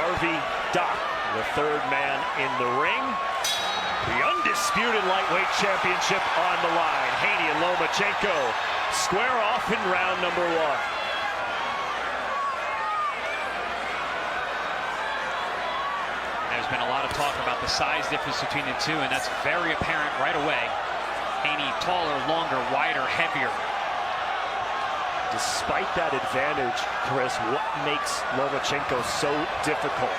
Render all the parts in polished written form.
Harvey Dock, the third man in the ring. The undisputed lightweight championship on the line. Haney and Lomachenko square off in round number one. There's been a lot of talk about the size difference between the two, and that's very apparent right away. Haney taller, longer, wider, heavier. Despite that advantage, Chris, what makes Lomachenko so difficult?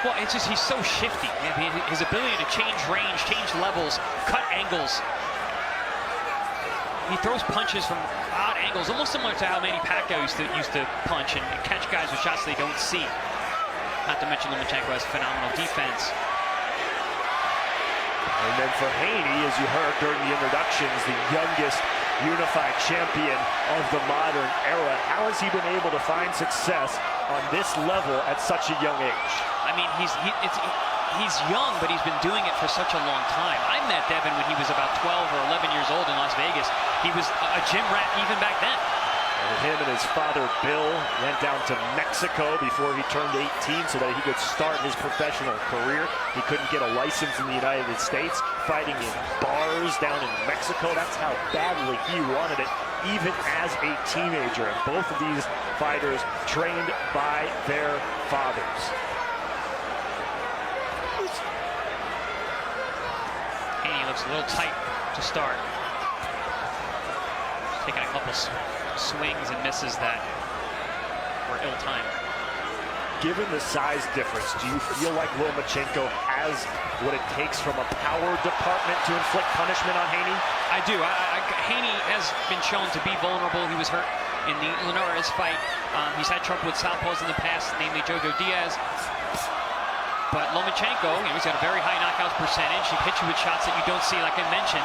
Well, it's just he's so shifty. I mean, his ability to change range, change levels, cut angles. He throws punches from odd angles, almost similar to how Manny Pacquiao used to punch and catch guys with shots they don't see. Not to mention Lomachenko has phenomenal defense. And then for Haney, as you heard during the introductions, the youngest unified champion of the modern era. How has he been able to find success on this level at such a young age? I mean, he's young, but he's been doing it for such a long time. I met Davin when he was about 12 or 11 years old in Las Vegas. He was a gym rat even back then. And him and his father, Bill, went down to Mexico before he turned 18 so that he could start his professional career. He couldn't get a license in the United States, fighting in bars down in Mexico. That's how badly he wanted it, even as a teenager. And both of these fighters trained by their fathers. Haney looks a little tight to start. Taking a couple swings and misses that were ill-timed. Given the size difference, do you feel like Lomachenko has what it takes from a power department to inflict punishment on Haney? I do. Haney has been shown to be vulnerable. He was hurt in the Linares fight. He's had trouble with southpaws in the past, namely Jojo Diaz. But Lomachenko, he's got a very high knockout percentage. He hits you with shots that you don't see, like I mentioned.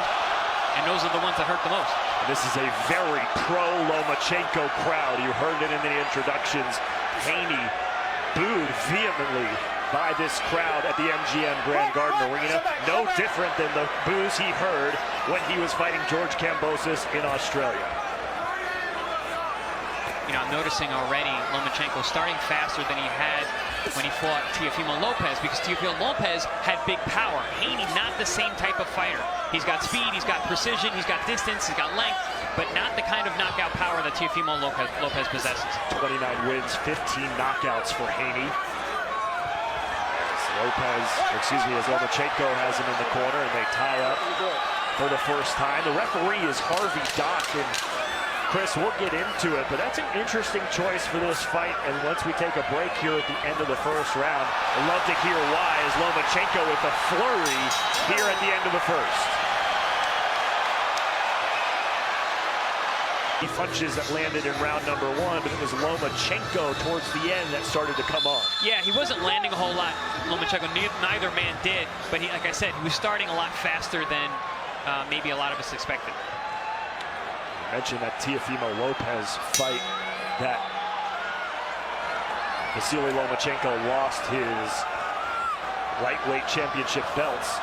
And those are the ones that hurt the most. This is a very pro-Lomachenko crowd. You heard it in the introductions. Haney booed vehemently by this crowd at the MGM Grand Garden Arena. No different than the boos he heard when he was fighting George Kambosos in Australia. You know, I'm noticing already Lomachenko starting faster than he had when he fought Teofimo Lopez, because Teofimo Lopez had big power. Haney, not the same type of fighter. He's got speed, he's got precision, he's got distance, he's got length, but not the kind of knockout power that Teofimo Lopez possesses. 29 wins, 15 knockouts for Haney. As Lomachenko has him in the corner, and they tie up for the first time. The referee is Harvey Dock, and Chris, we'll get into it, but that's an interesting choice for this fight. And once we take a break here at the end of the first round, I'd love to hear why, as Lomachenko with a flurry here at the end of the first. He punches that landed in round number one, but it was Lomachenko towards the end that started to come on. Yeah, he wasn't landing a whole lot, Lomachenko. Neither man did, but he, like I said, he was starting a lot faster than maybe a lot of us expected. Mentioned that Teofimo Lopez fight that Vasiliy Lomachenko lost his lightweight championship belts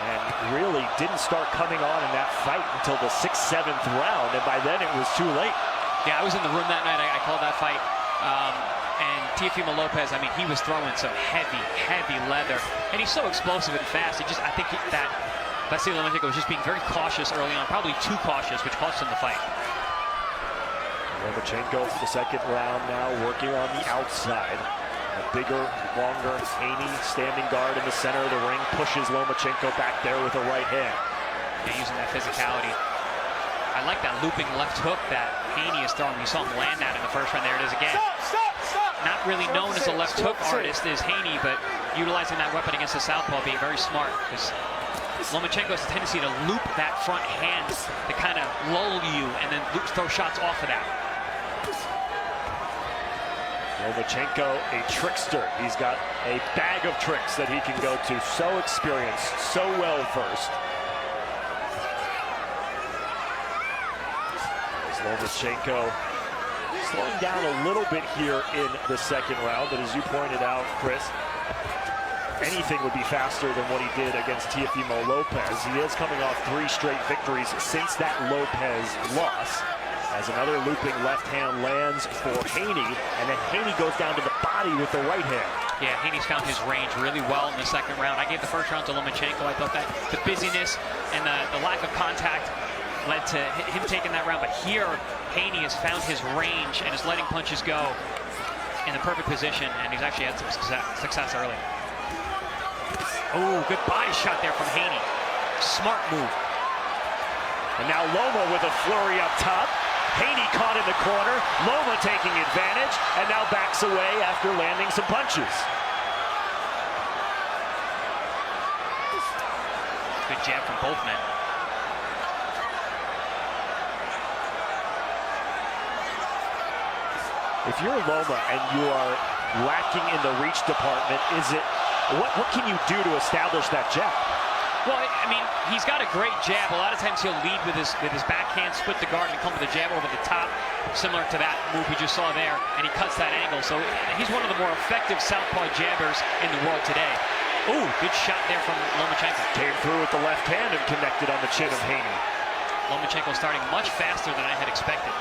and really didn't start coming on in that fight until the 6th, 7th round, and by then it was too late. Yeah, I was in the room that night. I called that fight, and Teofimo Lopez, I mean, he was throwing some heavy leather, and he's so explosive and fast. I think that Vasiliy Lomachenko was just being very cautious early on, probably too cautious, which cost him the fight. Lomachenko for the second round now, working on the outside. A bigger, longer Haney standing guard in the center of the ring, pushes Lomachenko back there with a right hand. And using that physicality. I like that looping left hook that Haney is throwing. You saw him land that in the first round. There it is again. Not really known as a left hook artist is Haney, but utilizing that weapon against the southpaw, being very smart, because Lomachenko has a tendency to loop that front hand to kind of lull you and then throw shots off of that. Lomachenko, a trickster. He's got a bag of tricks that he can go to. So experienced, so well versed. Lomachenko slowing down a little bit here in the second round, but as you pointed out, Chris, anything would be faster than what he did against Teofimo Lopez. He is coming off 3 straight victories since that Lopez loss, as another looping left hand lands for Haney, and then Haney goes down to the body with the right hand. Yeah, Haney's found his range really well in the second round. I gave the first round to Lomachenko. I thought that the busyness and the lack of contact led to him taking that round. But here, Haney has found his range and is letting punches go in the perfect position, and he's actually had some success early. Oh, good body shot there from Haney. Smart move. And now Loma with a flurry up top. Haney caught in the corner. Loma taking advantage, and now backs away after landing some punches. Good jab from both men. If you're Loma and you are lacking in the reach department, what can you do to establish that jab? Well, I mean, he's got a great jab. A lot of times he'll lead with his backhand, split the guard, and come with a jab over the top, similar to that move we just saw there, and he cuts that angle. So he's one of the more effective southpaw jabbers in the world today. Ooh, good shot there from Lomachenko. Came through with the left hand and connected on the chin of Haney. Lomachenko starting much faster than I had expected.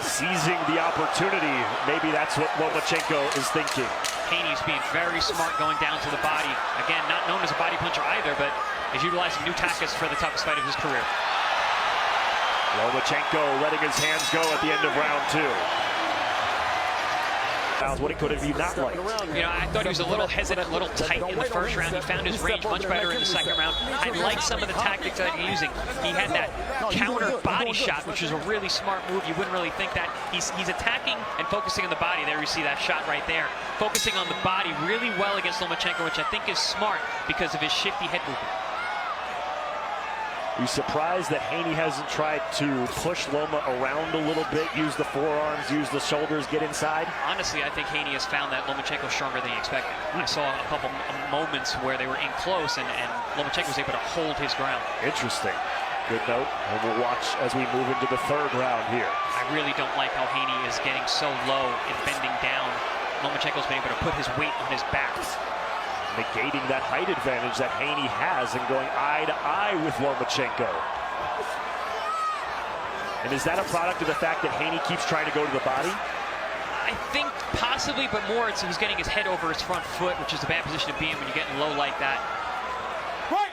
Seizing the opportunity, maybe that's what Lomachenko is thinking. Haney's being very smart going down to the body. Again, not known as a body puncher either, but is utilizing new tactics for the toughest fight of his career. Lomachenko letting his hands go at the end of round 2. What could have you not liked? You know, I thought he was a little hesitant, a little tight in the first round. He found his range much better in the second round. I like some of the tactics that he's using. He had that counter body shot, which is a really smart move. You wouldn't really think that. He's attacking and focusing on the body. There you see that shot right there. Focusing on the body really well against Lomachenko, which I think is smart because of his shifty head movement. Are you surprised that Haney hasn't tried to push Loma around a little bit, use the forearms, use the shoulders, get inside? Honestly, I think Haney has found that Lomachenko's stronger than he expected. I saw a couple moments where they were in close, and Lomachenko was able to hold his ground. Interesting. Good note, and we'll watch as we move into the third round here. I really don't like how Haney is getting so low and bending down. Lomachenko's been able to put his weight on his back, negating that height advantage that Haney has and going eye to eye with Lomachenko. And is that a product of the fact that Haney keeps trying to go to the body? I think possibly, but more it's he's getting his head over his front foot, which is a bad position to be in when you're getting low like that. Right.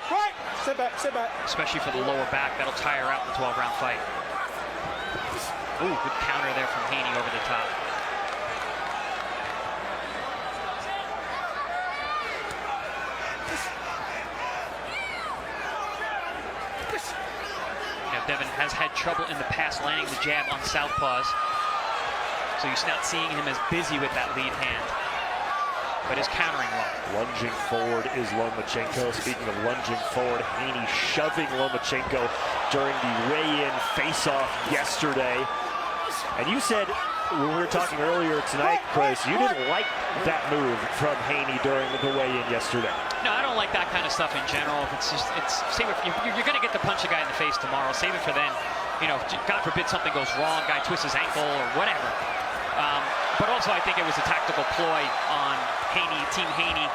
Sit back. Especially for the lower back, that'll tire out the 12-round fight. Ooh, good counter there from Haney over the top. Davin has had trouble in the past landing the jab on southpaws, so you're not seeing him as busy with that lead hand, but is countering well. Lunging forward is Lomachenko. Speaking of lunging forward, Haney shoving Lomachenko during the weigh-in face-off yesterday. And you said, when we were talking earlier tonight, Chris, you didn't like that move from Haney during the weigh-in yesterday. No, I don't like that kind of stuff in general. Save it. You're going to get to punch a guy in the face tomorrow. Save it for then. You know, God forbid something goes wrong, guy twists his ankle or whatever. But also, I think it was a tactical ploy on Haney, Team Haney,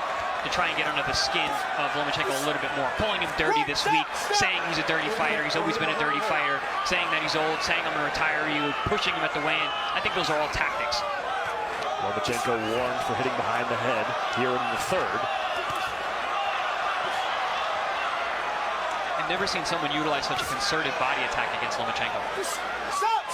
to try and get under the skin of Lomachenko a little bit more. Pulling him dirty this week, saying he's a dirty fighter. He's always been a dirty fighter. Saying that he's old, saying I'm going to retire you, pushing him at the weigh-in. I think those are all tactics. Lomachenko warned for hitting behind the head here in the third. I've never seen someone utilize such a concerted body attack against Lomachenko. Stop!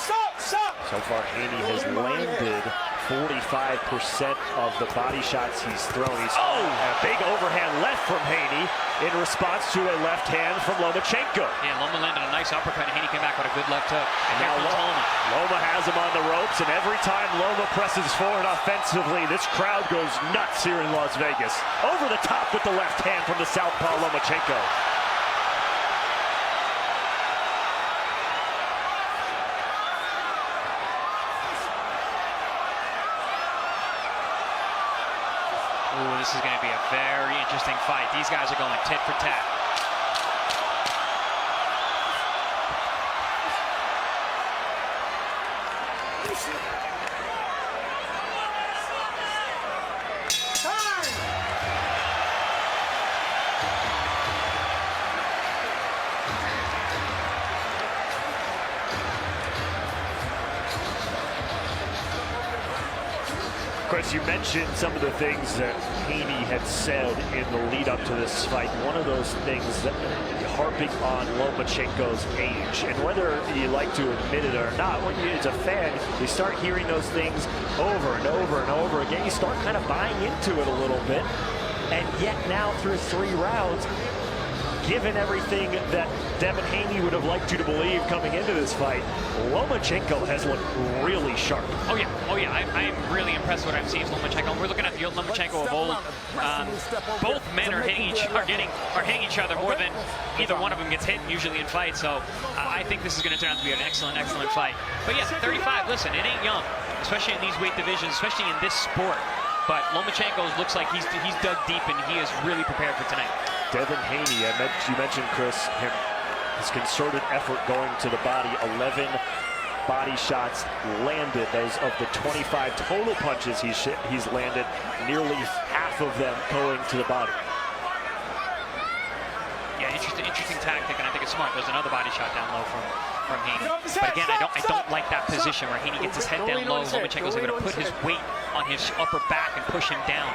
So far, Haney has landed 45% of the body shots he's thrown. And a big overhand left from Haney in response to a left hand from Lomachenko. Yeah, Loma landed a nice uppercut, and Haney came back with a good left hook. And now Loma has him on the ropes, and every time Loma presses forward offensively, this crowd goes nuts here in Las Vegas. Over the top with the left hand from the southpaw Lomachenko. Ooh, this is going to be a very interesting fight. These guys are going tit for tat. Chris, you mentioned some of the things that Haney had said in the lead up to this fight. One of those things that harping on Lomachenko's age, and whether you like to admit it or not, when you, as a fan, you start hearing those things over and over and over again. You start kind of buying into it a little bit, and yet now through 3 rounds, given everything that Davin Haney would have liked you to believe coming into this fight, Lomachenko has looked really sharp. Oh yeah, I am really impressed with what I'm seeing from Lomachenko. We're looking at the Lomachenko of old. Both men are hitting each other more than either one of them gets hit usually in fights. So I think this is going to turn out to be an excellent fight. But yeah, 35. Listen, it ain't young, especially in these weight divisions, especially in this sport. But Lomachenko looks like he's dug deep and he is really prepared for tonight. Davin Haney, you mentioned, Chris, his concerted effort going to the body. 11 body shots landed. Those of the 25 total punches he's landed, nearly half of them going to the body. Yeah, interesting tactic, and I think it's smart. There's another body shot down low from Haney. But again, I don't like that position where Haney gets his head down low. Lomachenko's able to put his weight on his upper back and push him down.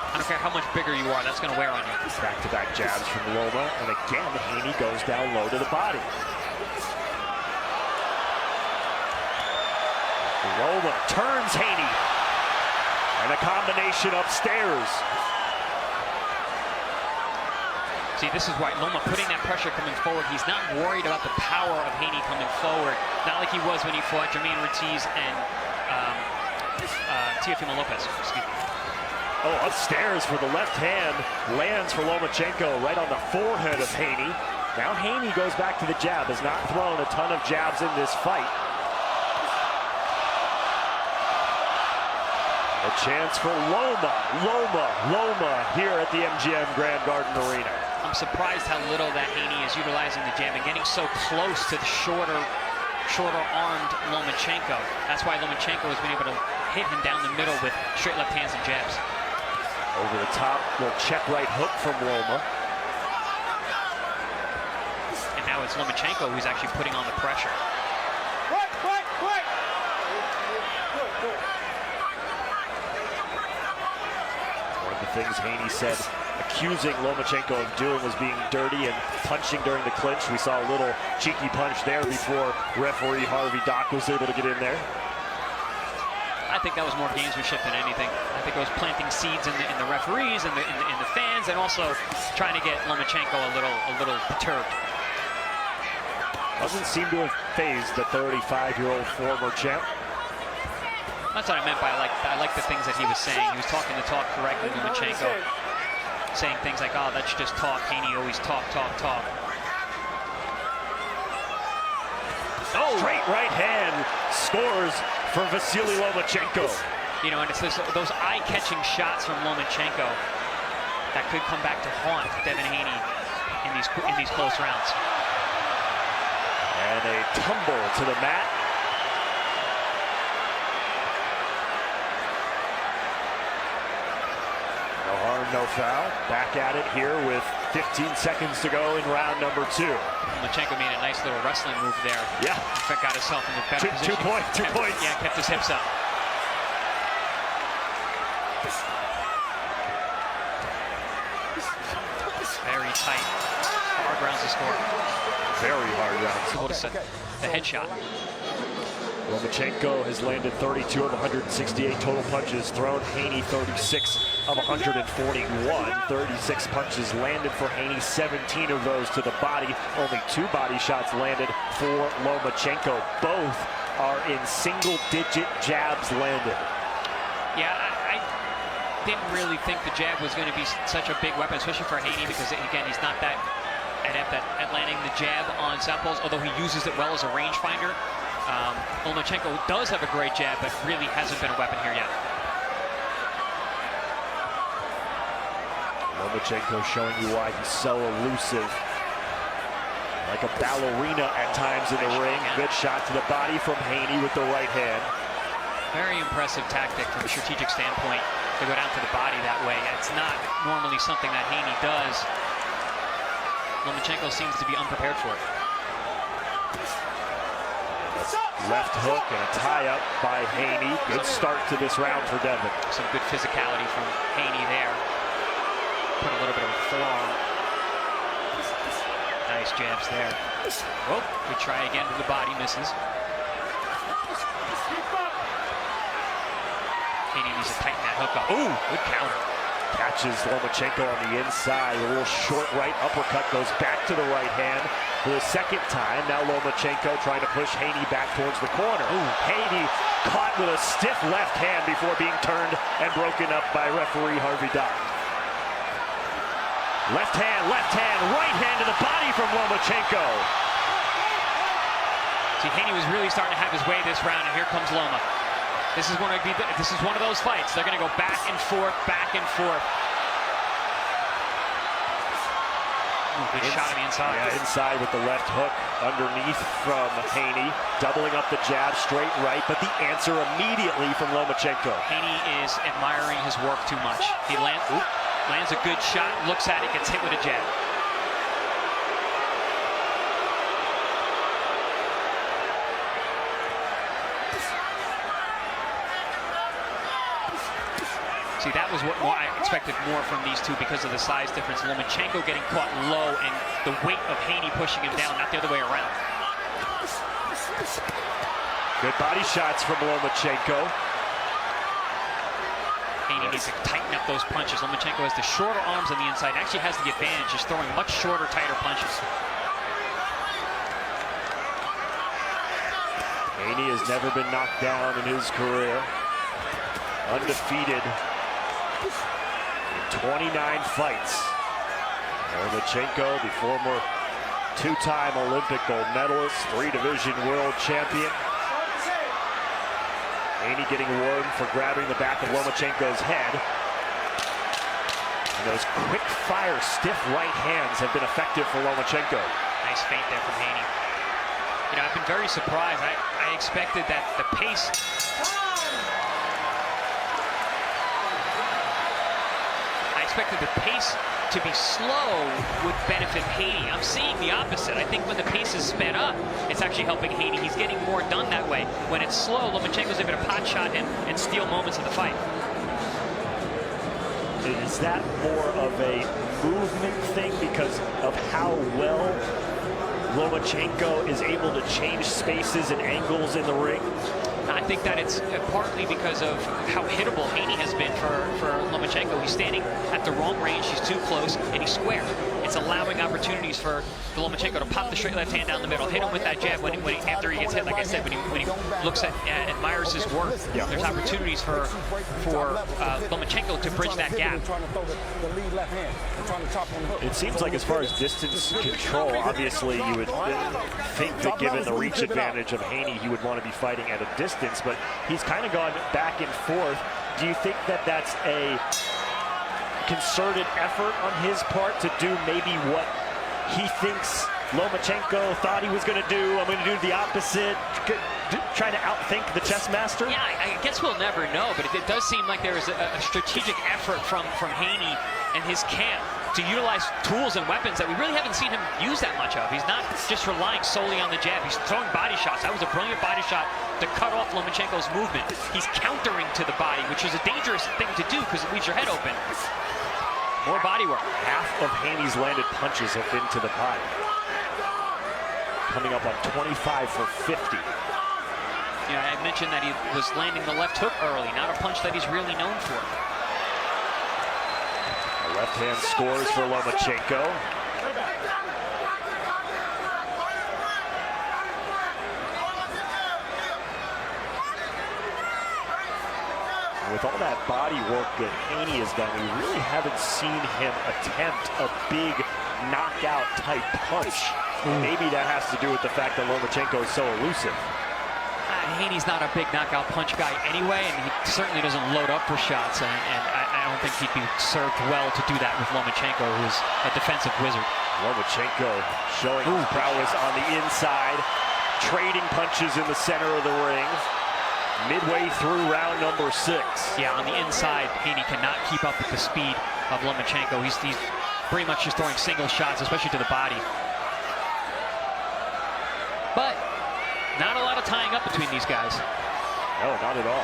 I don't care how much bigger you are, that's going to wear on you. Back-to-back jabs from Loma, and again, Haney goes down low to the body. Loma turns Haney, and a combination upstairs. See, this is why Loma putting that pressure coming forward. He's not worried about the power of Haney coming forward. Not like he was when he fought Jermaine Ortiz and Teofimo Lopez. Excuse me. Oh, upstairs for the left hand. Lands for Lomachenko right on the forehead of Haney. Now Haney goes back to the jab. Has not thrown a ton of jabs in this fight. A chance for Loma here at the MGM Grand Garden Arena. I'm surprised how little that Haney is utilizing the jab and getting so close to the shorter armed Lomachenko. That's why Lomachenko has been able to hit him down the middle with straight left hands and jabs. Over the top, little check right hook from Loma. And now it's Lomachenko who's actually putting on the pressure. Quick! One of the things Haney said, accusing Lomachenko of doing, was being dirty and punching during the clinch. We saw a little cheeky punch there before referee Harvey Dock was able to get in there. I think that was more gamesmanship than anything. I think it was planting seeds in the referees and in the fans, and also trying to get Lomachenko a little perturbed. Doesn't seem to have phased the 35-year-old former champ. That's what I meant by I like the things that he was saying. He was talking the talk correctly, Lomachenko, saying things like, "Oh, that's just talk. Haney always talk." Oh, straight right hand scores for Vasiliy Lomachenko. You know, and it's those eye-catching shots from Lomachenko that could come back to haunt Davin Haney in these close rounds. And a tumble to the mat. No harm, no foul. Back at it here with 15 seconds to go in round number 2. Lomachenko made a nice little wrestling move there. Yeah. In fact, got himself in a better position. 2 points. Yeah, kept his hips up. Very tight. Hard rounds to score. Very hard rounds. Notice the headshot. Lomachenko has landed 32 of 168 total punches thrown. Haney 36 of 141. 36 punches landed for Haney, 17 of those to the body. Only 2 body shots landed for Lomachenko. Both are in single-digit jabs landed. Yeah, I didn't really think the jab was going to be such a big weapon, especially for Haney, because again, he's not that adept at landing the jab on southpaws, although he uses it well as a rangefinder. Lomachenko does have a great jab, but really hasn't been a weapon here yet. Lomachenko showing you why he's so elusive. Like a ballerina at times in the ring. Good shot to the body from Haney with the right hand. Very impressive tactic from a strategic standpoint to go down to the body that way. It's not normally something that Haney does. Lomachenko seems to be unprepared for it. Stop! Left hook and a tie-up by Haney. Good start to this round for Davin. Some good physicality from Haney there. Put a little bit of a forearm. Nice jabs there. Oh, we try again with the body, misses. Haney needs to tighten that hook up. Ooh, good counter. Catches Lomachenko on the inside. A little short right uppercut goes back to the right hand for the second time. Now Lomachenko trying to push Haney back towards the corner. Ooh. Haney caught with a stiff left hand before being turned and broken up by referee Harvey Dock. Left hand, right hand to the body from Lomachenko. See, Haney was really starting to have his way this round, and here comes Loma. This is one of those fights. They're going to go back and forth, back and forth. Ooh, good shot on the inside. Yeah, inside with the left hook underneath from Haney. Doubling up the jab, straight right, but the answer immediately from Lomachenko. Haney is admiring his work too much. He lands a good shot, looks at it, gets hit with a jab. See, that was what I expected more from these two because of the size difference. Lomachenko getting caught low and the weight of Haney pushing him down, not the other way around. Good body shots from Lomachenko. Haney needs to tighten up those punches. Lomachenko has the shorter arms on the inside, actually has the advantage, just throwing much shorter, tighter punches. Haney has never been knocked down in his career. Undefeated in 29 fights. Lomachenko, the former two-time Olympic gold medalist, three-division world champion. Haney getting a warning for grabbing the back of Lomachenko's head. And those quick-fire, stiff right hands have been effective for Lomachenko. Nice feint there from Haney. You know, I've been very surprised. I expected that the pace... expected the pace to be slow would benefit Haney. I'm seeing the opposite. I think when the pace is sped up, it's actually helping Haney. He's getting more done that way. When it's slow, Lomachenko's able to pot shot him and steal moments of the fight. Is that more of a movement thing because of how well Lomachenko is able to change spaces and angles in the ring? I think that it's partly because of how hittable Haney has been for Lomachenko. He's standing at the wrong range, he's too close, and he's square. It's allowing opportunities for Lomachenko to pop the straight left hand down the middle, hit him with that jab after he gets hit, like I said, when he looks at, admires his work. Yeah. There's opportunities for Lomachenko to bridge that gap. It seems like as far as distance control, obviously you would think that given the reach advantage of Haney, he would want to be fighting at a distance, but he's kind of gone back and forth. Do you think that that's a concerted effort on his part to do maybe what he thinks Lomachenko thought he was going to do? I'm going to do the opposite, trying to outthink the chess master? Yeah, I guess we'll never know, but it does seem like there is a strategic effort from Haney and his camp to utilize tools and weapons that we really haven't seen him use that much of. He's not just relying solely on the jab. He's throwing body shots. That was a brilliant body shot to cut off Lomachenko's movement. He's countering to the body, which is a dangerous thing to do because it leaves your head open. More body work. Half of Haney's landed punches have been to the body. Coming up on 25 for 50. Yeah, I mentioned that he was landing the left hook early, not a punch that he's really known for. Left hand scores for Lomachenko. With all that body work that Haney has done, we really haven't seen him attempt a big knockout type punch. Maybe that has to do with the fact that Lomachenko is so elusive. Haney's not a big knockout punch guy anyway, and he certainly doesn't load up for shots, and I don't think he'd be served well to do that with Lomachenko, who's a defensive wizard. Lomachenko showing his prowess on the inside, trading punches in the center of the ring, midway through round number 6. Yeah, on the inside, Haney cannot keep up with the speed of Lomachenko. He's pretty much just throwing single shots, especially to the body. But not a lot of tying up between these guys. No, not at all.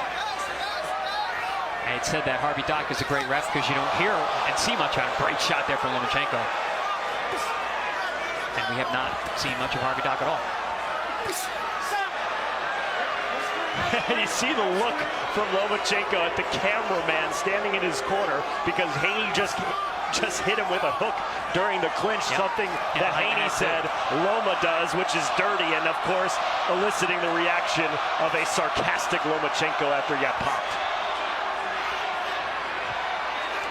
I had said that Harvey Dock is a great ref because you don't hear and see much on him. Great shot there from Lomachenko. And we have not seen much of Harvey Dock at all. You see the look from Lomachenko at the cameraman standing in his corner because Haney just hit him with a hook during the clinch, something that Haney said Loma does, which is dirty, and of course eliciting the reaction of a sarcastic Lomachenko after he got popped.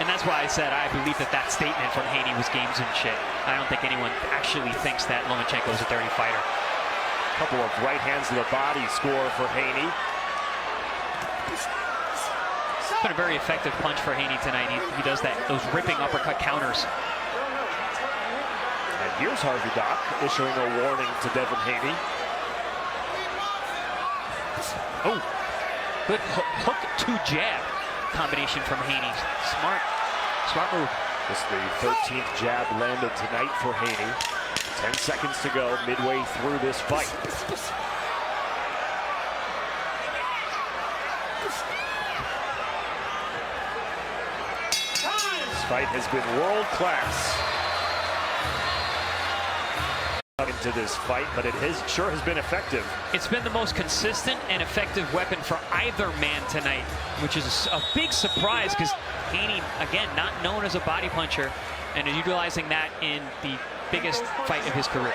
And that's why I said I believe that that statement from Haney was games and shit. I don't think anyone actually thinks that Lomachenko is a dirty fighter. A couple of right hands to the body score for Haney. It's been a very effective punch for Haney tonight. He does those ripping uppercut counters. And here's Harvey Dock issuing a warning to Davin Haney. Oh, good hook to jab combination from Haney. Smart move. This is the 13th jab landed tonight for Haney. 10 seconds to go midway through this fight. This fight has been world class into this fight, but it sure has been effective. It's been the most consistent and effective weapon for either man tonight, which is a big surprise because Haney, again, not known as a body puncher, and utilizing that in the biggest fight of his career.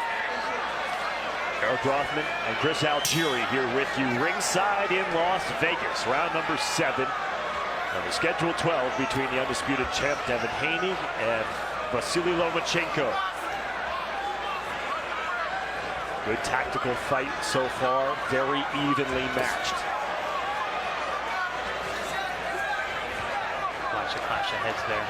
Eric Rothman and Chris Algieri here with you ringside in Las Vegas. Round number 7 of the schedule 12 between the undisputed champ Davin Haney and Vasiliy Lomachenko. Good tactical fight so far, very evenly matched. Watch the clash of heads there.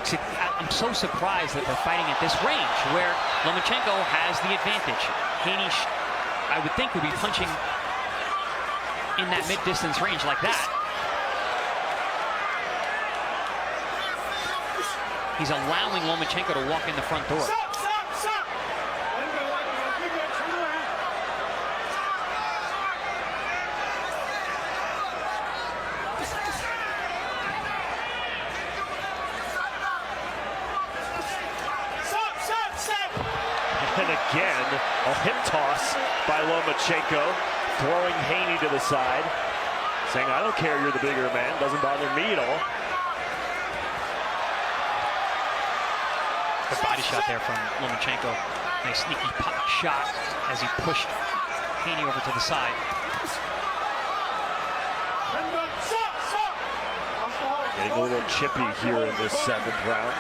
See, I'm so surprised that they're fighting at this range where Lomachenko has the advantage. Haney, I would think, would be punching in that mid-distance range like that. He's allowing Lomachenko to walk in the front door. And again, a hip toss by Lomachenko, throwing Haney to the side, saying, I don't care, you're the bigger man, doesn't bother me at all. Good body shot there from Lomachenko. Nice sneaky pop shot as he pushed Haney over to the side. Getting a little chippy here in this 7th round.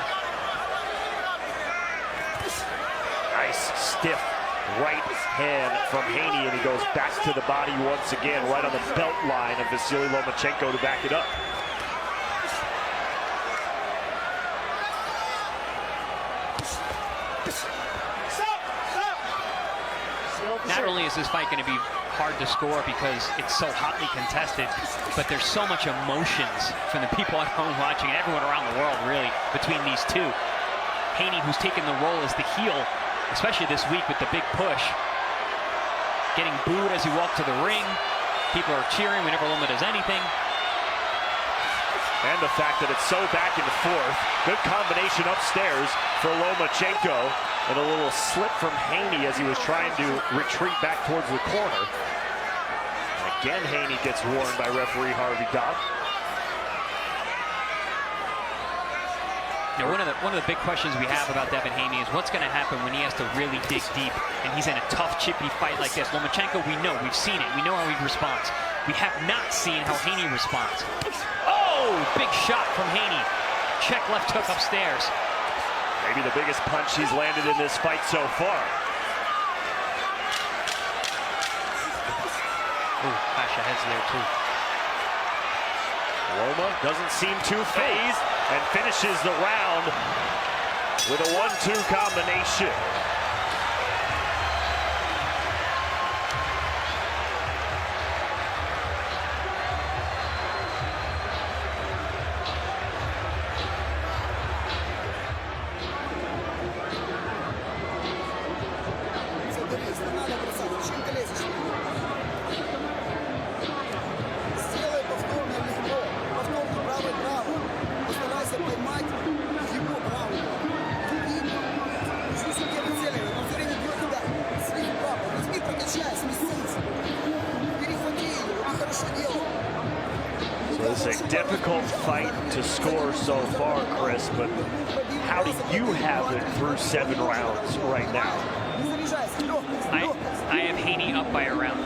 Nice stiff right hand from Haney, and he goes back to the body once again, right on the belt line of Vasiliy Lomachenko to back it up. Not only is this fight going to be hard to score because it's so hotly contested, but there's so much emotions from the people at home watching, and everyone around the world, really, between these two. Haney, who's taken the role as the heel, especially this week with the big push, getting booed as he walked to the ring. People are cheering whenever Loma does anything. And the fact that it's so back and forth. Good combination upstairs for Lomachenko. And a little slip from Haney as he was trying to retreat back towards the corner. And again, Haney gets warned by referee Harvey Dock. Now, one of the big questions we have about Davin Haney is what's going to happen when he has to really dig deep and he's in a tough, chippy fight like this. Lomachenko, we know, we've seen it. We know how he responds. We have not seen how Haney responds. Oh, big shot from Haney. Check left hook upstairs. Maybe the biggest punch he's landed in this fight so far. Ooh, clash of heads there too. Loma doesn't seem too phased and finishes the round with a 1-2 combination. So this is a difficult fight to score so far, Chris, but how do you have it through 7 rounds right now? I have Haney up by a round.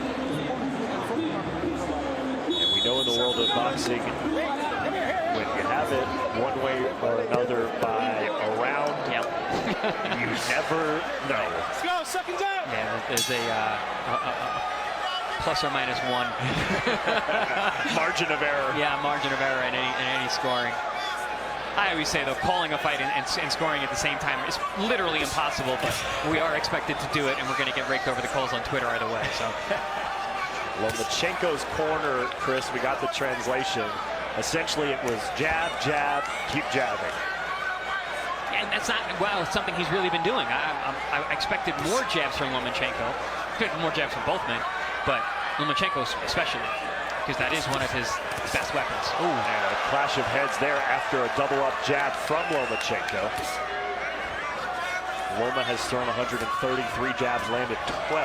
And we know in the world of boxing, when you have it one way or another by a round, you never know. Let's go, second down. Yeah, there's a plus or minus 1 margin of error. Yeah, margin of error in any scoring. I always say, though, calling a fight and scoring at the same time is literally impossible, but we are expected to do it, and we're going to get raked over the coals on Twitter either way. So, Lomachenko's corner, Chris, we got the translation. Essentially, it was jab, jab, keep jabbing. and that's not, well, it's something he's really been doing. I expected more jabs from Lomachenko. More jabs from both men, but Lomachenko especially, because that is one of his best weapons. Ooh, and a clash of heads there after a double-up jab from Lomachenko. Loma has thrown 133 jabs, landed 12.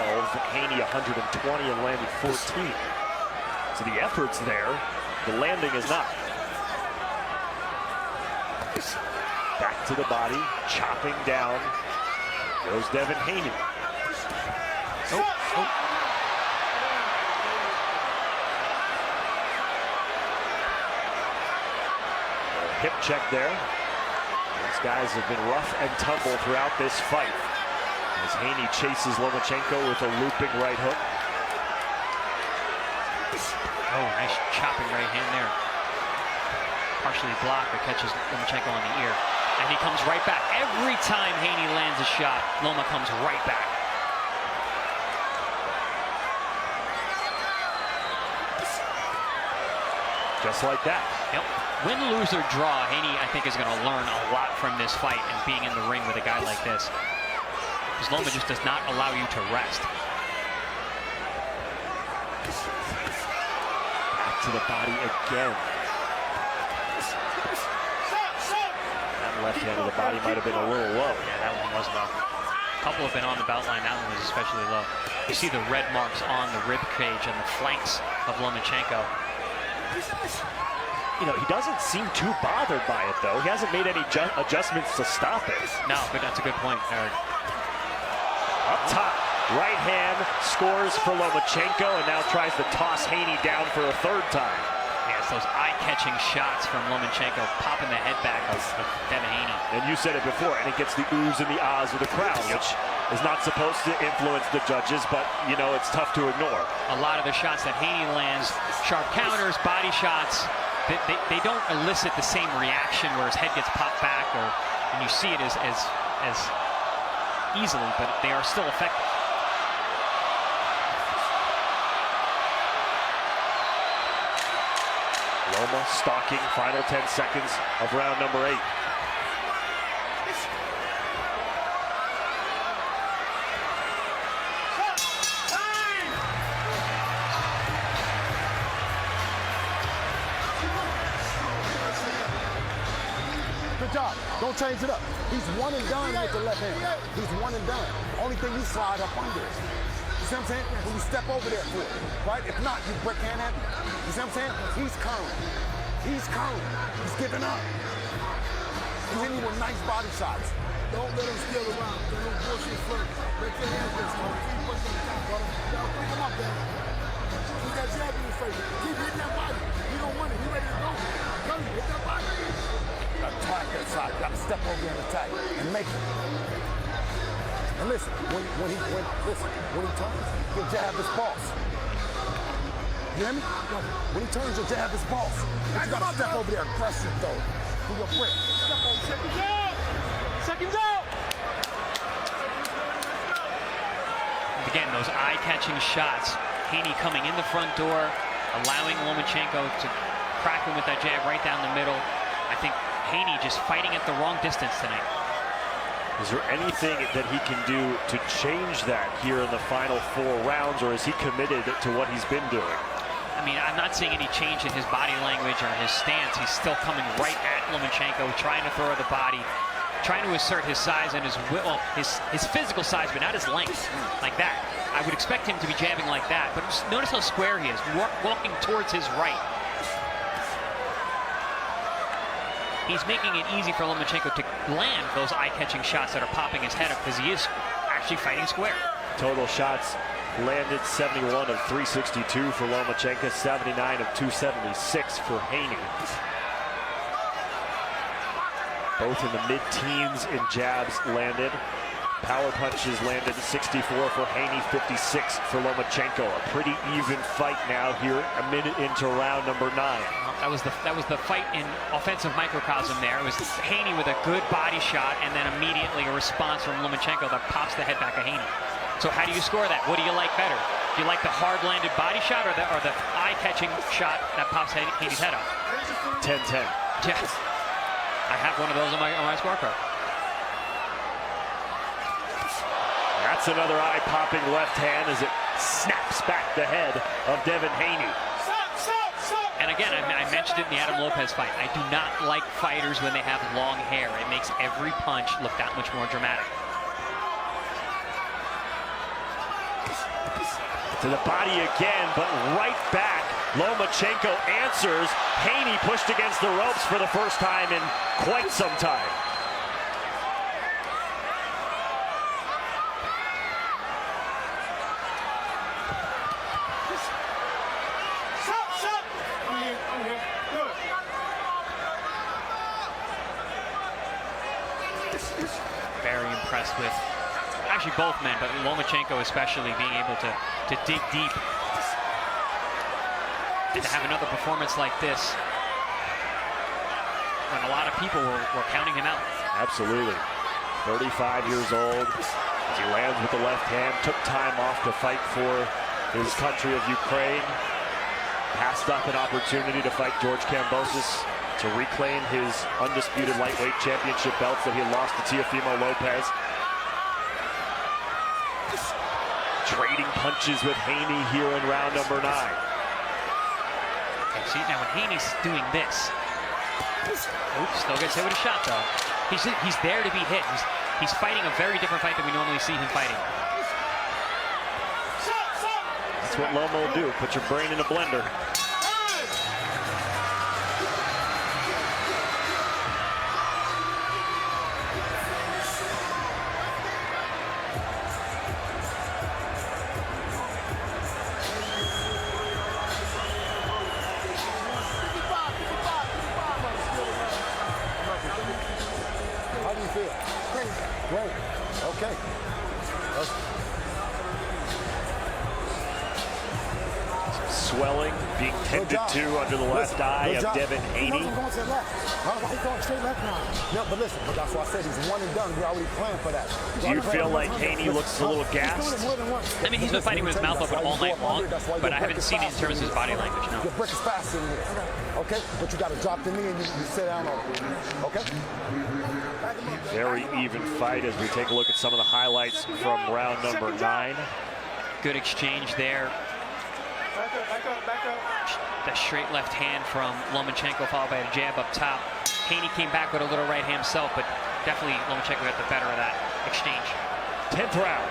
Haney 120 and landed 14. So the effort's there, the landing is not. Back to the body, chopping down. Goes Davin Haney. Hip check there. These guys have been rough and tumble throughout this fight. As Haney chases Lomachenko with a looping right hook. Oh, nice chopping right hand there. Partially blocked, but catches Lomachenko on the ear. And he comes right back. Every time Haney lands a shot, Loma comes right back. Just like that. Yep. Win, lose, or draw, Haney, I think, is going to learn a lot from this fight and being in the ring with a guy like this. Because Loma just does not allow you to rest. Back to the body again. That left hand of the body might have been a little low. Yeah, that one was low. A couple have been on the belt line. That one was especially low. You see the red marks on the rib cage and the flanks of Lomachenko. You know, he doesn't seem too bothered by it, though. He hasn't made any adjustments to stop it. No, but that's a good point, Eric. Up top, right hand scores for Lomachenko and now tries to toss Haney down for a third time. Yeah, it's those eye-catching shots from Lomachenko, popping the head back of Davin Haney. And you said it before, and it gets the oohs and the ahs of the crowd, which is not supposed to influence the judges, but, you know, it's tough to ignore. A lot of the shots that Haney lands, sharp counters, body shots, they don't elicit the same reaction where his head gets popped back, and you see it as easily, but they are still effective. Loma stalking, final 10 seconds of round number 8. Good job. Don't change it up. He's one and done with the left hand. He's one and done. Only thing, you slide up under it. You see what I'm saying? When you step over there for it, right? If not, you break hand at him. You see what I'm saying? He's curling. He's curling. He's giving up. He's hitting you with nice body shots. Don't let him steal around. Don't let him bullshit first. Break your hands this time. Keep putting them down, brother. Y'all pick him up there. Keep that jab in his face. Keep hitting that body. He don't want it. He ready to go. Come here, hit that body. Attack that side. You gotta step over and attack and make it. And listen, when he turns, you'll jab his boss. You hear me? When he turns, you'll jab his boss. But you gotta step over there and press it though. Do your friend. Step on seconds out. Seconds out. Again, those eye-catching shots. Haney coming in the front door, allowing Lomachenko to crack him with that jab right down the middle. I think Haney just fighting at the wrong distance tonight. Is there anything that he can do to change that here in the final 4 rounds, or is he committed to what he's been doing? I mean, I'm not seeing any change in his body language or his stance. He's still coming right at Lomachenko, trying to throw the body, trying to assert his size and his physical size, but not his length, like that. I would expect him to be jabbing like that, but just notice how square he is, walking towards his right. He's making it easy for Lomachenko to land those eye-catching shots that are popping his head up because he is actually fighting square. Total shots landed 71 of 362 for Lomachenko, 79 of 276 for Haney. Both in the mid-teens in jabs landed. Power punches landed 64 for Haney, 56 for Lomachenko. A pretty even fight now here, a minute into round number 9. That was the fight in offensive microcosm there. It was Haney with a good body shot and then immediately a response from Lomachenko that pops the head back of Haney. So how do you score that? What do you like better? Do you like the hard-landed body shot or the eye-catching shot that pops Haney's head up? 10-10. Yes. I have one of those on my scorecard. That's another eye-popping left hand as it snaps back the head of Davin Haney. And again, I mentioned it in the Adam Lopez fight. I do not like fighters when they have long hair. It makes every punch look that much more dramatic. To the body again, but right back. Lomachenko answers. Haney pushed against the ropes for the first time in quite some time. Very impressed with actually both men, but Lomachenko especially being able to dig deep and to have another performance like this when a lot of people were counting him out. Absolutely. 35 years old as he lands with the left hand, took time off to fight for his country of Ukraine, passed up an opportunity to fight George Kambosos to reclaim his undisputed lightweight championship belts that he lost to Teofimo Lopez. Trading punches with Haney here in round number 9. Okay, see, now when Haney's doing this, oops, still gets hit with a shot though. He's there to be hit. He's fighting a very different fight than we normally see him fighting. That's what Lomo will do, put your brain in a blender. Great. Okay. Swelling being tended to under the left eye of Davin Haney. He's going to the left. He's going straight left now. No, but listen, but that's why I said he's one and done. We're already planned for that. Do you feel like Haney looks a little gassed? I mean, he's been fighting with his mouth open all night long, but I haven't seen it in terms of his body language, no. Your break is faster in here. Okay? But you got to drop the knee and you sit down on it. Okay? Very even fight as we take a look at some of the highlights from round number 9. Good exchange there. Back up. The straight left hand from Lomachenko followed by a jab up top. Haney came back with a little right hand himself, but definitely Lomachenko got the better of that exchange. 10th round.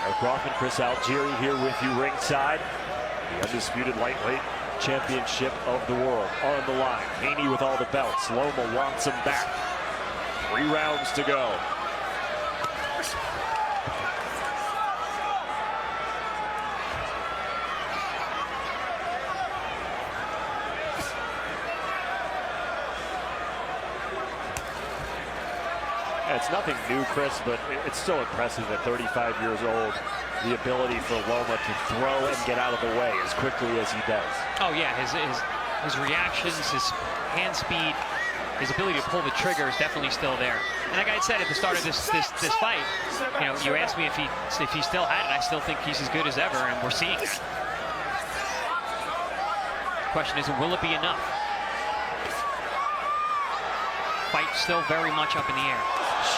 Eric Rothman, Chris Algieri here with you ringside. The undisputed lightweight championship of the world on the line. Haney with all the belts. Loma wants him back. 3 rounds to go. It's nothing new, Chris, but it's still impressive at 35 years old, the ability for Loma to throw and get out of the way as quickly as he does. Oh yeah, his reactions, his hand speed, his ability to pull the trigger is definitely still there. And like I said at the start of this fight, you know, you asked me if he still had it. I still think he's as good as ever, and we're seeing it. The question is, will it be enough? Fight still very much up in the air.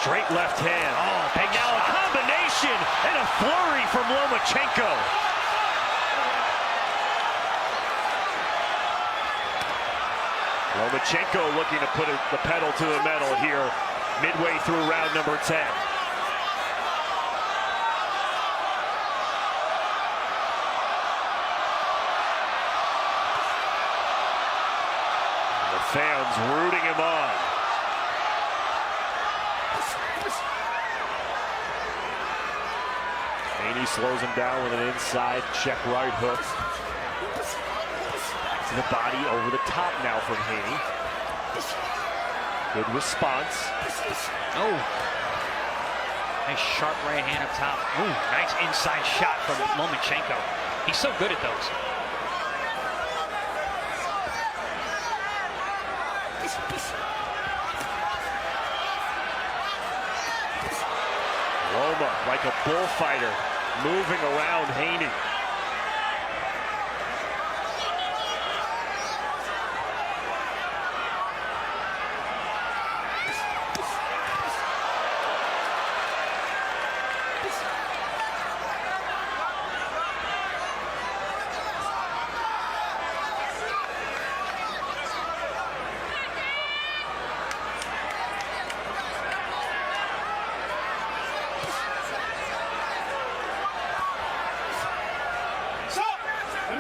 Straight left hand. Oh, and now a combination and a flurry from Lomachenko. Lomachenko looking to put the pedal to the metal here midway through round number 10. fans rooting him on. Haney slows him down with an inside check right hook. To the body over the top now from Haney. Good response. Oh. Nice sharp right hand up top. Ooh, nice inside shot from Lomachenko. He's so good at those. Loma, like a bullfighter, moving around Haney.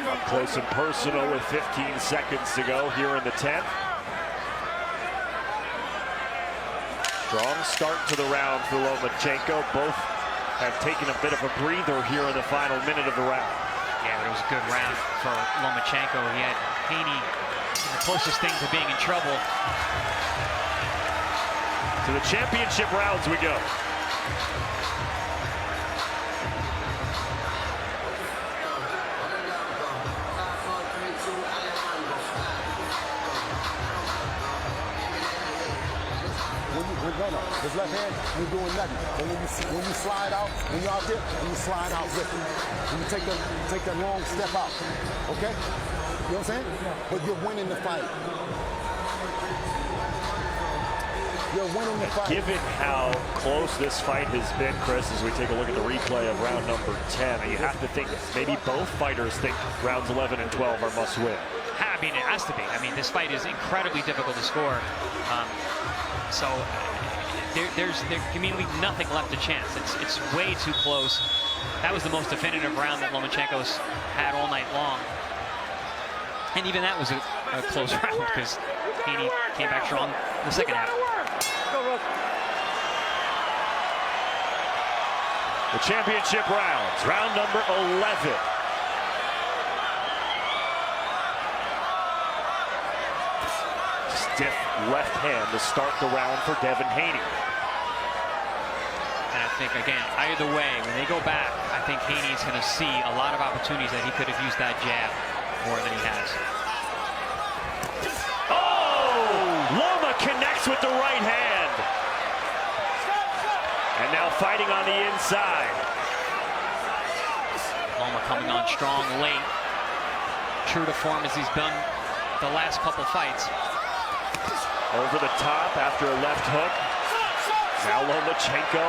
Up close and personal with 15 seconds to go here in the 10th. Strong start to the round for Lomachenko. Both have taken a bit of a breather here in the final minute of the round. Yeah, but it was a good round for Lomachenko. He had Haney the closest thing to being in trouble. To the championship rounds we go. No. His left hand, you're doing nothing. But when you slide out, when you're out there, when you slide out with it. When you take that long step out. Okay? You know what I'm saying? But you're winning the fight. You're winning the fight. Given how close this fight has been, Chris, as we take a look at the replay of round number 10, you have to think maybe both fighters think rounds 11 and 12 are must win. I mean, it has to be. I mean, this fight is incredibly difficult to score. So there can be nothing left to chance. It's way too close. That was the most definitive round that Lomachenko's had all night long. And even that was a close round because Haney came back strong in the second half. The championship rounds, round number 11. Stiff left hand to start the round for Davin Haney. And I think, again, either way, when they go back, I think Haney's going to see a lot of opportunities that he could have used that jab more than he has. Oh! Loma connects with the right hand. And now fighting on the inside. Loma coming on strong late. True to form as he's done the last couple fights. Over the top after a left hook. Now Lomachenko.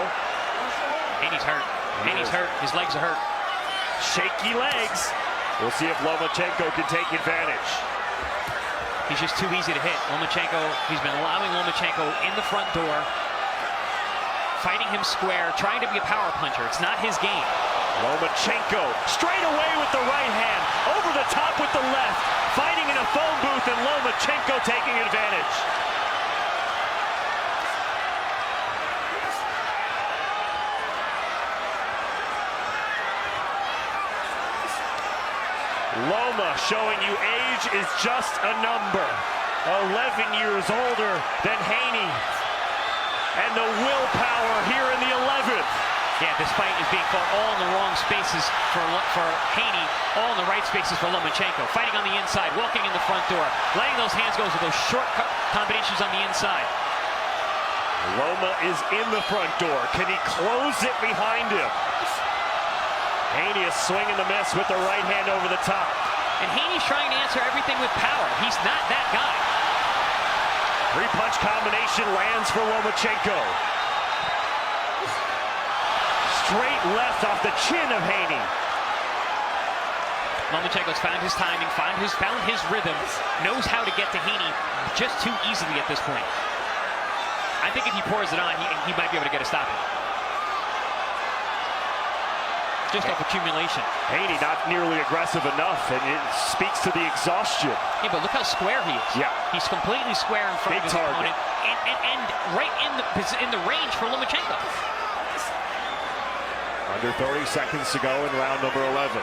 Haney's hurt. Haney's hurt. His legs are hurt. Shaky legs. We'll see if Lomachenko can take advantage. He's just too easy to hit. Lomachenko, he's been allowing Lomachenko in the front door, fighting him square, trying to be a power puncher. It's not his game. Lomachenko straight away with the right hand, over the top with the left, fighting in a phone booth, and Lomachenko taking advantage. Loma showing you age is just a number. 11 years older than Haney. And the willpower here in the 11th. Yeah, this fight is being fought all in the wrong spaces for Haney, all in the right spaces for Lomachenko. Fighting on the inside, walking in the front door, letting those hands go with those short combinations on the inside. Loma is in the front door. Can he close it behind him? Haney is swinging the miss with the right hand over the top. And Haney's trying to answer everything with power. He's not that guy. Three-punch combination lands for Lomachenko. Straight left off the chin of Haney. Lomachenko's found his timing, found his rhythm, knows how to get to Haney just too easily at this point. I think if he pours it on, he might be able to get a stop. just off accumulation. Haney not nearly aggressive enough, and it speaks to the exhaustion. Yeah, but look how square he is. Yeah. He's completely square in front Big of his target. opponent, and right in the range for Lomachenko. Under 30 seconds to go in round number 11.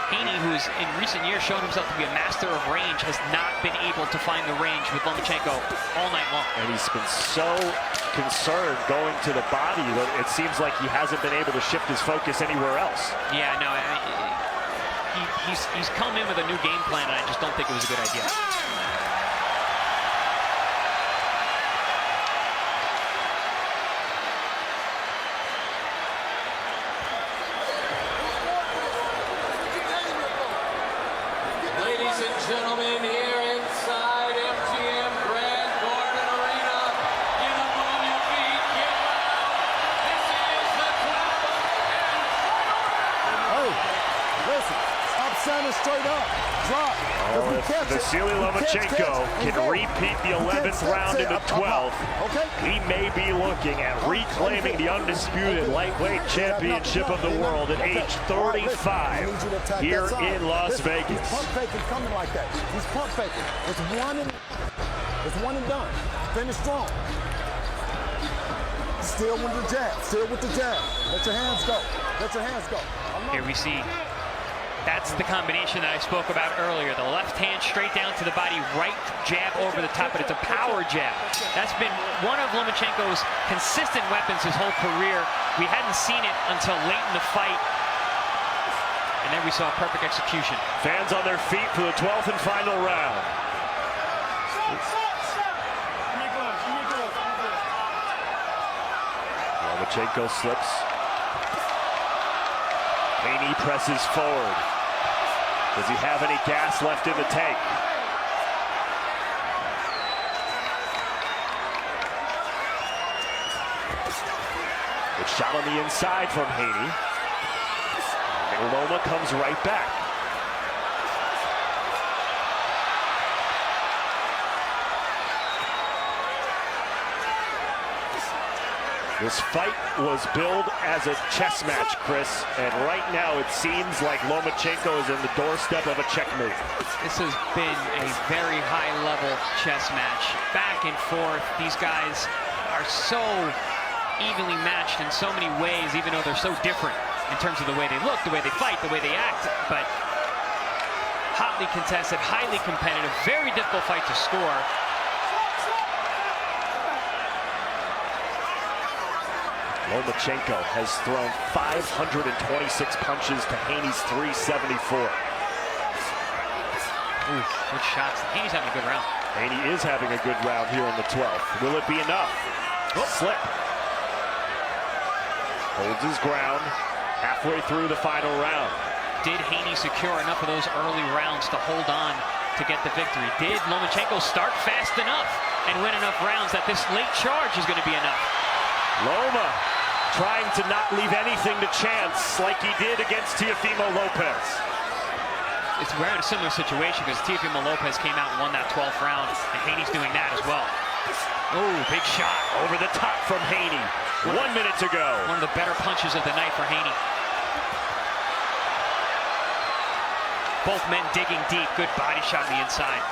Haney, who has in recent years shown himself to be a master of range, has not been able to find the range with Lomachenko all night long. And he's been so concerned going to the body that it seems like he hasn't been able to shift his focus anywhere else. Yeah, no, he's come in with a new game plan, and I just don't think it was a good idea. Ladies and gentlemen, here inside MGM Grand Garden Arena, get up on your feet, get loud. This is the clap Hey, listen, stop standing straight up. Drop. Oh, if Vasiliy Lomachenko can repeat the 11th round into 12th, he may be looking at reclaiming the undisputed lightweight championship of the world at age 35 here in Las Vegas. He's pump faking coming like that. He's pump faking. It's one and done. Finish strong. Still with the jab. Still with the jab. Let your hands go. Let your hands go. Here we see. That's the combination that I spoke about earlier. The left hand straight down to the body, right jab over the top, but it's a power jab. That's been one of Lomachenko's consistent weapons his whole career. We hadn't seen it until late in the fight. And then we saw perfect execution. Fans on their feet for the 12th and final round. Lomachenko slips. Haney presses forward. Does he have any gas left in the tank? Good shot on the inside from Haney. And Loma comes right back. This fight was billed as a chess match, Chris, and right now it seems like Lomachenko is in the doorstep of a checkmate. This has been a very high-level chess match. Back and forth. These guys are so evenly matched in so many ways, even though they're so different in terms of the way they look, the way they fight, the way they act. But hotly contested, highly competitive, very difficult fight to score. Lomachenko has thrown 526 punches to Haney's 374. Ooh, good shots. Haney's having a good round. Haney is having a good round here in the 12th. Will it be enough? Slip. Holds his ground halfway through the final round. Did Haney secure enough of those early rounds to hold on to get the victory? Did Lomachenko start fast enough and win enough rounds that this late charge is going to be enough? Loma trying to not leave anything to chance like he did against Teofimo Lopez. We're in a similar situation because Teofimo Lopez came out and won that 12th round, and Haney's doing that as well. Oh, big shot. Over the top from Haney. 1 minute to go. One of the better punches of the night for Haney. Both men digging deep. Good body shot on the inside.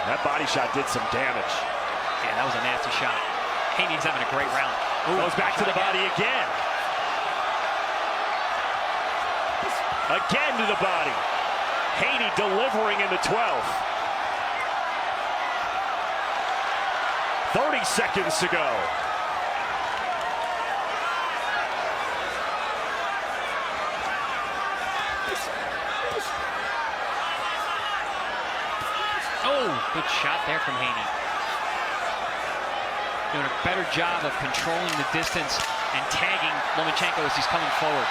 That body shot did some damage. Yeah, that was a nasty shot. Haney's having a great round. Ooh, goes back to the body again. Again to the body. Haney delivering in the 12th. 30 seconds to go. Oh, good shot there from Haney. Doing a better job of controlling the distance and tagging Lomachenko as he's coming forward.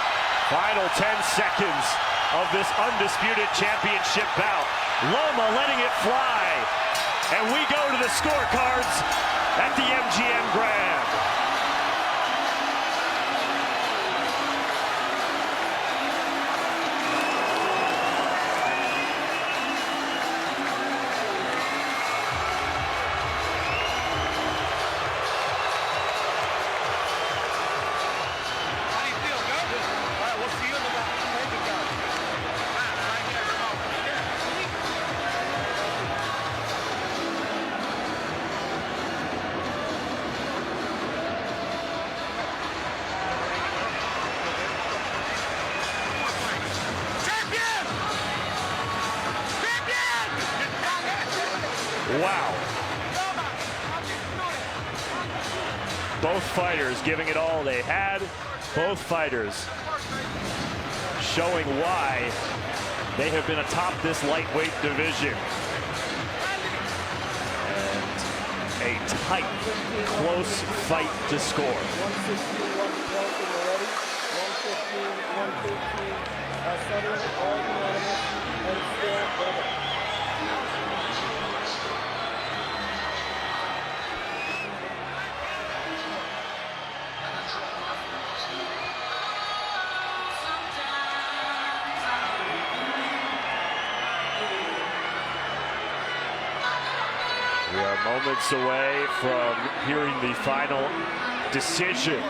Final 10 seconds of this undisputed championship bout. Loma letting it fly. And we go to the scorecards at the MGM Grand. Both fighters giving it all they had. Both fighters showing why they have been atop this lightweight division. And a tight, close fight to score. 115, 112 already. 115, 115. Southern, all unanimous, and still better. We are moments away from hearing the final decision